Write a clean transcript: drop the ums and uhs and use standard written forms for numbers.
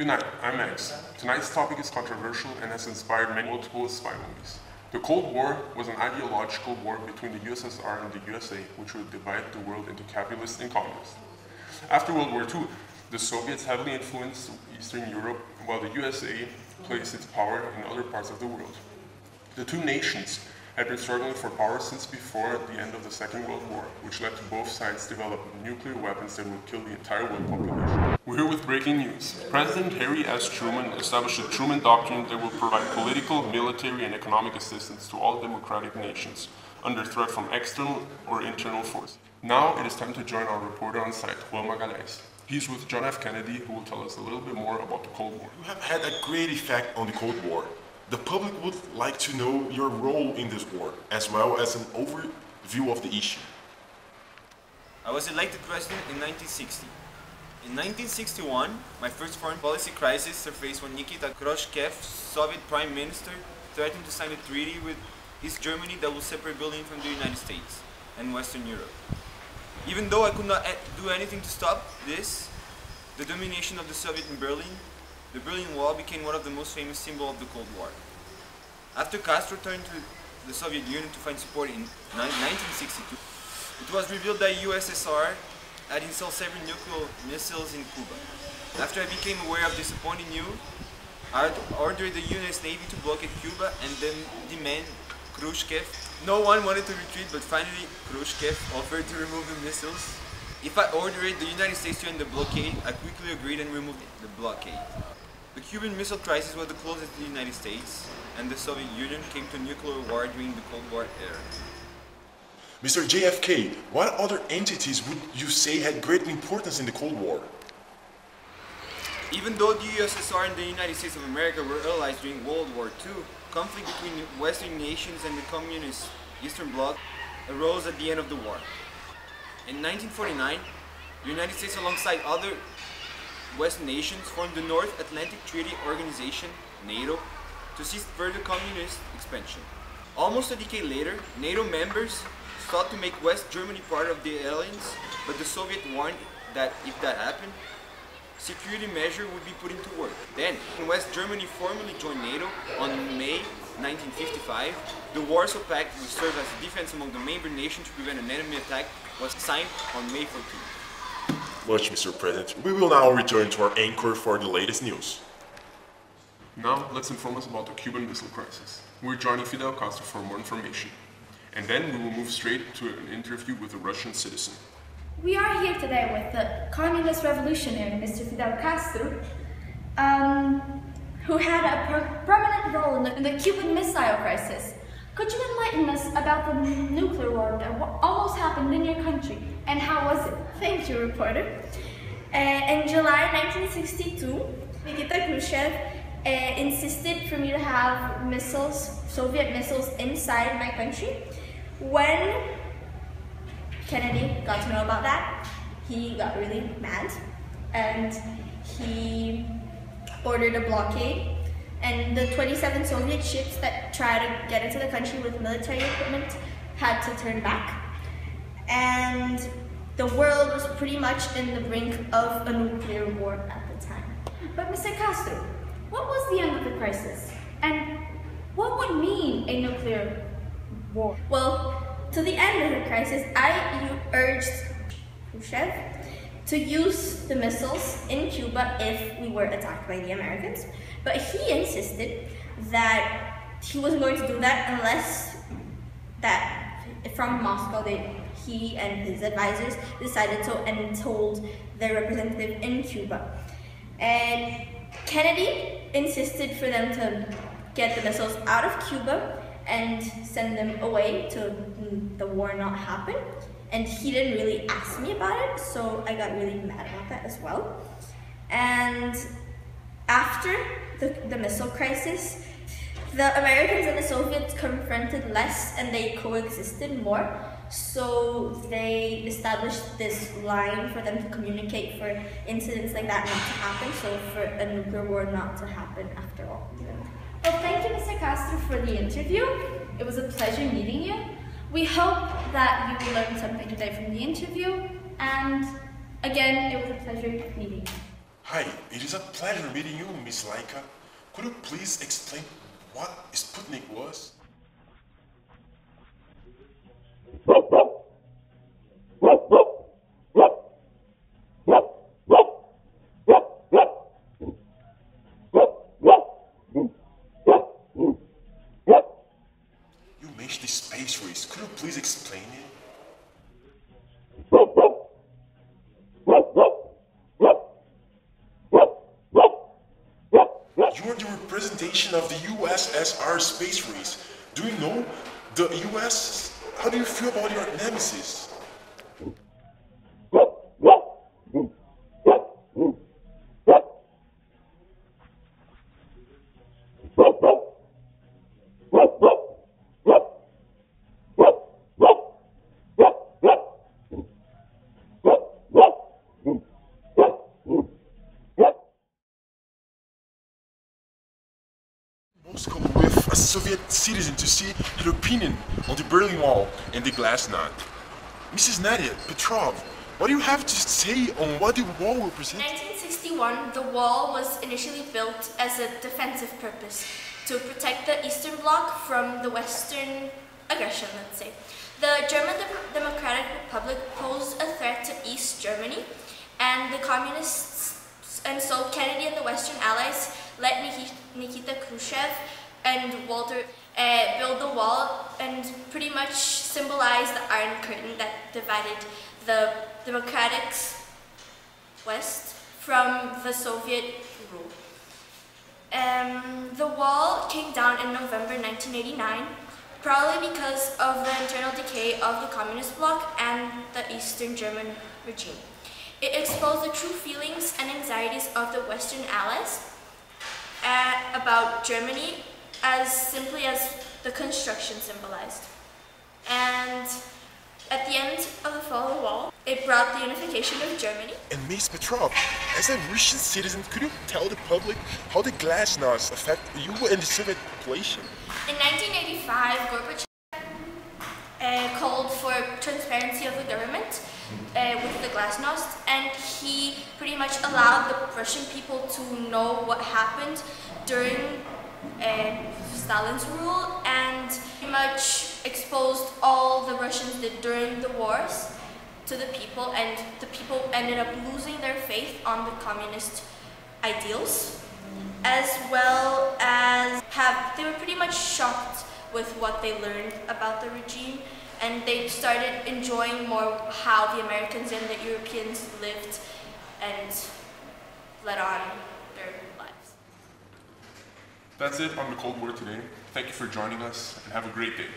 night, I'm Max. Tonight's topic is controversial and has inspired many multiple spy movies. The Cold War was an ideological war between the USSR and the USA, which would divide the world into capitalists and communists. After World War II, the Soviets heavily influenced Eastern Europe, while the USA placed its power in other parts of the world. The two nations had been struggling for power since before the end of the Second World War, which led to both sides develop nuclear weapons that would kill the entire world population. We're here with breaking news. President Harry S. Truman established the Truman Doctrine that will provide political, military, and economic assistance to all democratic nations under threat from external or internal forces. Now it is time to join our reporter on site, Juan Magalhães. He's with John F. Kennedy, who will tell us a little bit more about the Cold War. You have had a great effect on the Cold War. The public would like to know your role in this war, as well as an overview of the issue. I was elected president in 1960. In 1961, my first foreign policy crisis surfaced when Nikita Khrushchev, Soviet Prime Minister, threatened to sign a treaty with East Germany that would separate Berlin from the United States and Western Europe. Even though I could not do anything to stop this, the domination of the Soviet in Berlin, the Berlin Wall became one of the most famous symbols of the Cold War. After Castro turned to the Soviet Union to find support in 1962, it was revealed that USSR had installed several nuclear missiles in Cuba. After I became aware of disappointing news, I ordered the US Navy to blockade Cuba and then demand Khrushchev. No one wanted to retreat, but finally Khrushchev offered to remove the missiles. If I ordered the United States to end the blockade, I quickly agreed and removed the blockade. The Cuban Missile Crisis was the closest to the United States, and the Soviet Union came to nuclear war during the Cold War era. Mr. JFK, what other entities would you say had great importance in the Cold War? Even though the USSR and the United States of America were allies during World War II, conflict between Western nations and the Communist Eastern Bloc arose at the end of the war. In 1949, the United States alongside other Western nations formed the North Atlantic Treaty Organization, NATO, to cease further communist expansion. Almost a decade later, NATO members sought to make West Germany part of the alliance, but the Soviet warned that if that happened, security measures would be put into work. Then, when West Germany formally joined NATO on May 1955, the Warsaw Pact, which served as a defense among the member nations to prevent an enemy attack, was signed on May 14th. Much, Mr. President. We will now return to our anchor for the latest news. Now, let's inform us about the Cuban Missile Crisis. We're joining Fidel Castro for more information. And then we will move straight to an interview with a Russian citizen. We are here today with the communist revolutionary, Mr. Fidel Castro, who had a prominent role in the Cuban Missile Crisis. Could you enlighten us about the nuclear war that almost happened in your country, and how was it? Thank you, reporter. In July 1962, Nikita Khrushchev insisted for me to have missiles, Soviet missiles, inside my country. When Kennedy got to know about that, he got really mad, and he ordered a blockade. And the 27 Soviet ships that tried to get into the country with military equipment had to turn back. And the world was pretty much in the brink of a nuclear war at the time. But Mr. Castro, what was the end of the crisis? And what would mean a nuclear war? Well, to the end of the crisis, I urged Khrushchev to use the missiles in Cuba if we were attacked by the Americans. But he insisted that he wasn't going to do that unless that from Moscow he and his advisors decided to and told their representative in Cuba. And Kennedy insisted for them to get the missiles out of Cuba and send them away to the war not happen. And he didn't really ask me about it, so I got really mad about that as well. And after the missile crisis, the Americans and the Soviets confronted less and they coexisted more. So they established this line for them to communicate for incidents like that not to happen, so for a nuclear war not to happen after all. Well, thank you, Mr. Castro, for the interview. It was a pleasure meeting you. We hope that you learned something today from the interview, and again, it was a pleasure meeting you. Hi, it is a pleasure meeting you, Miss Laika. Could you please explain what Sputnik was? You mentioned the space race. Could you please explain it? You are the representation of the USSR space race. Do you know the US? How do you feel about your nemesis? Moscow with a Soviet citizen to see her opinion on the Berlin Wall and the Glasnost. Mrs. Nadia Petrov, what do you have to say on what the wall represents? In 1961, the wall was initially built as a defensive purpose to protect the Eastern Bloc from the Western aggression, let's say. The German Democratic Republic posed a threat to East Germany, and the communists, and so Kennedy and the Western Allies let Nikita Khrushchev and Walter build the wall and pretty much symbolize the Iron Curtain that divided the Democratic West from the Soviet rule. The wall came down in November 1989, probably because of the internal decay of the Communist bloc and the Eastern German regime. It exposed the true feelings and anxieties of the Western Allies about Germany as simply as the construction symbolized. And at the end of the fall of the wall, it brought the unification of Germany. And Ms. Petrov, as a Russian citizen, could you tell the public how the Glasnost affect you and the Soviet population? In 1985, Gorbachev called for transparency of the government with the Glasnost, and he pretty much allowed the Russian people to know what happened during Stalin's rule, and pretty much exposed all the Russians did during the wars to the people, and the people ended up losing their faith on the communist ideals, as well as they were pretty much shocked with what they learned about the regime, and they started enjoying more how the Americans and the Europeans lived and led on their lives. That's it on the Cold War today. Thank you for joining us and have a great day.